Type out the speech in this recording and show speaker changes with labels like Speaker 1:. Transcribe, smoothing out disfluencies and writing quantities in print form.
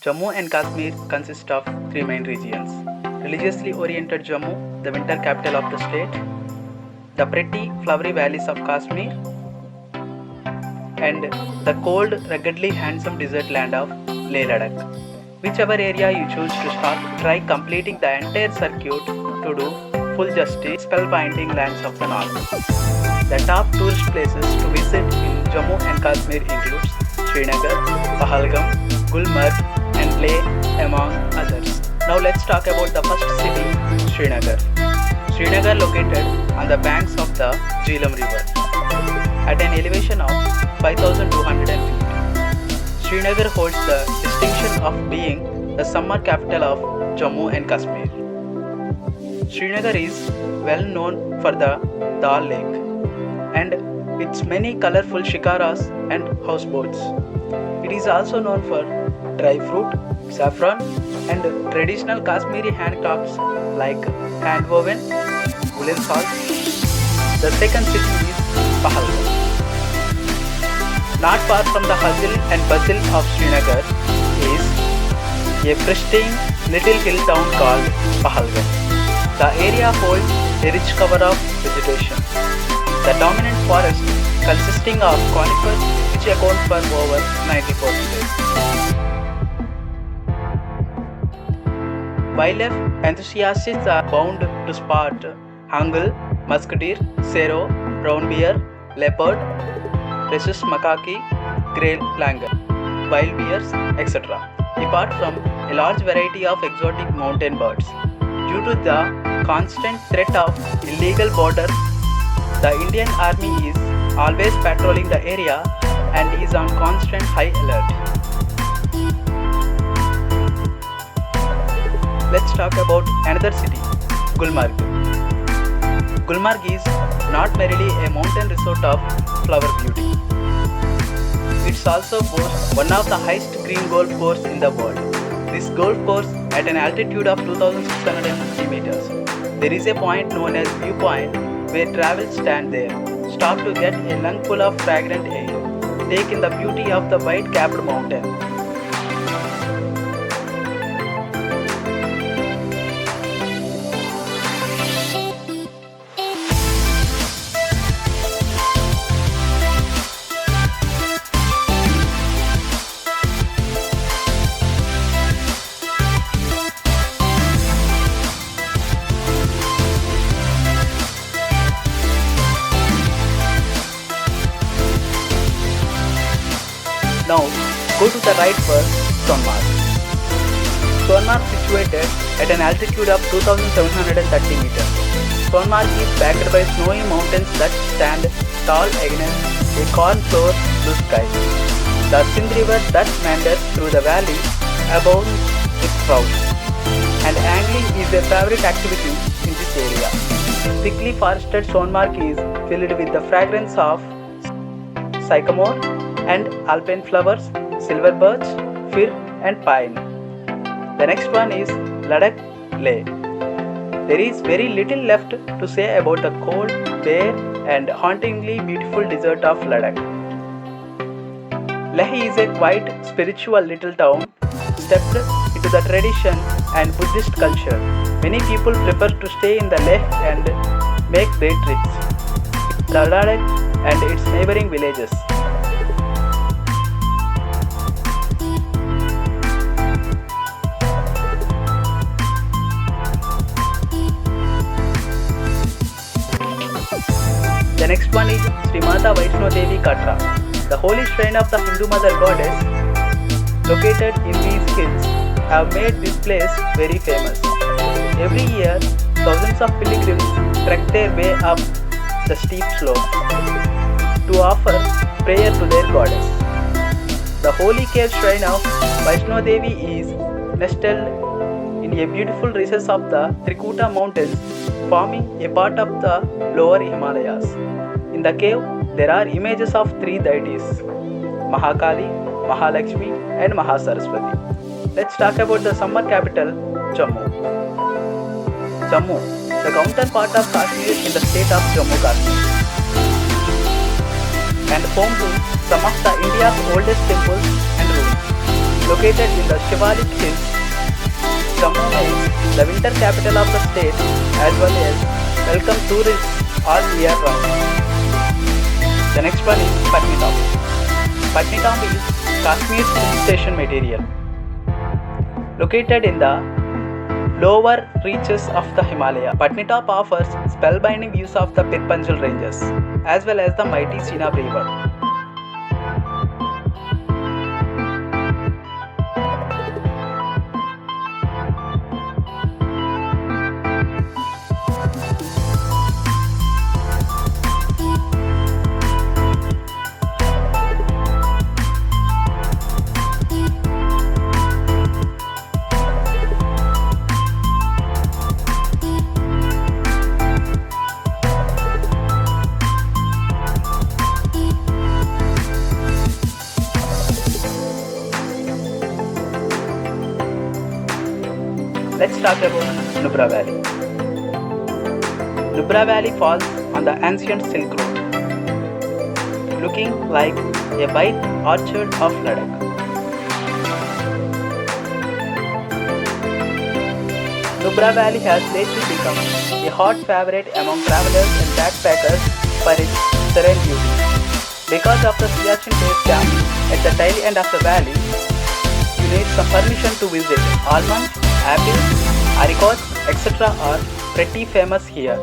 Speaker 1: Jammu and Kashmir consists of three main regions. Religiously oriented Jammu, the winter capital of the state, the pretty flowery valleys of Kashmir, and the cold, ruggedly handsome desert land of Leh Ladakh. Whichever area you choose to start, try completing the entire circuit to do full justice spellbinding lands of the north. The top tourist places to visit in Jammu and Kashmir includes Srinagar, Pahalgam, Gulmarg, and Leh, among others. Now let's talk about the first city, Srinagar. Srinagar located on the banks of the Jhelum River at an elevation of 5,200 feet. Srinagar holds the distinction of being the summer capital of Jammu and Kashmir. Srinagar is well known for the Dal Lake and its many colorful shikaras and houseboats. It is also known for dry fruit, saffron, and traditional Kashmiri handcrafts like hand-woven woolen shawls. The second city is Pahalgam. Not far from the hustle and bustle of Srinagar is a pristine little hill town called Pahalgam. The area holds a rich cover of vegetation. The dominant forest consisting of conifers which account for over 90%. Wildlife enthusiasts are bound to spot hangal, musk deer, sero, brown bear, leopard, rhesus macaque, grey langur, wild bears, etc. Apart from a large variety of exotic mountain birds. Due to the constant threat of illegal border, the Indian Army is always patrolling the area and is on constant high alert. Let's talk about another city, Gulmarg. Gulmarg is not merely a mountain resort of flower beauty. It also boasts one of the highest green golf courses in the world. This golf course at an altitude of 2,650 meters. There is a point known as viewpoint where travelers stand there, stop to get a lungful of fragrant air, take in the beauty of the white-capped mountain. Now, go to the right for Sonmarg. Sonmarg situated at an altitude of 2,730 meters. Sonmarg is backed by snowy mountains that stand tall against a corn-floor blue sky. The Sindh River that meanders through the valley abounds its trout, and angling is a favorite activity in this area. Thickly forested Sonmarg is filled with the fragrance of sycamore and alpine flowers, silver birch, fir and pine. The next one is Ladakh Leh. There is very little left to say about the cold, bare and hauntingly beautiful desert of Ladakh. Leh is a quite spiritual little town steeped into the tradition and Buddhist culture. Many people prefer to stay in the Leh and make day trips to Ladakh and its neighboring villages. The next one is Sri Mata Vaishno Devi Katra, the holy shrine of the Hindu mother goddess located in these hills have made this place very famous. Every year, thousands of pilgrims trek their way up the steep slope to offer prayer to their goddess. The holy cave shrine of Vaishno Devi is nestled in a beautiful recess of the Trikuta mountains, forming a part of the lower Himalayas. In the cave, there are images of three deities, Mahakali, Mahalakshmi and Mahasaraswati. Let's talk about the summer capital, Jammu. Jammu, the counterpart of Kashmir in the state of Jammu Kashmir, and home to some of the India's oldest temples and ruins. Located in the Shivalik Hills, Jammu is the winter capital of the state as well as welcome tourists all year round. The next one is Patnitop. Patnitop is Kashmir's hill station material. Located in the lower reaches of the Himalaya, Patnitop offers spellbinding views of the Pirpanjal ranges as well as the mighty Chenab river. Let's talk about Nubra Valley. Nubra Valley falls on the ancient Silk Road, looking like a white orchard of Ladakh. Nubra Valley has lately become a hot favorite among travelers and backpackers for its serene beauty. Because of the Siachen Base Camp at the tail end of the valley, you need some permission to visit. Almonds, apples, apricots, etc. are pretty famous here.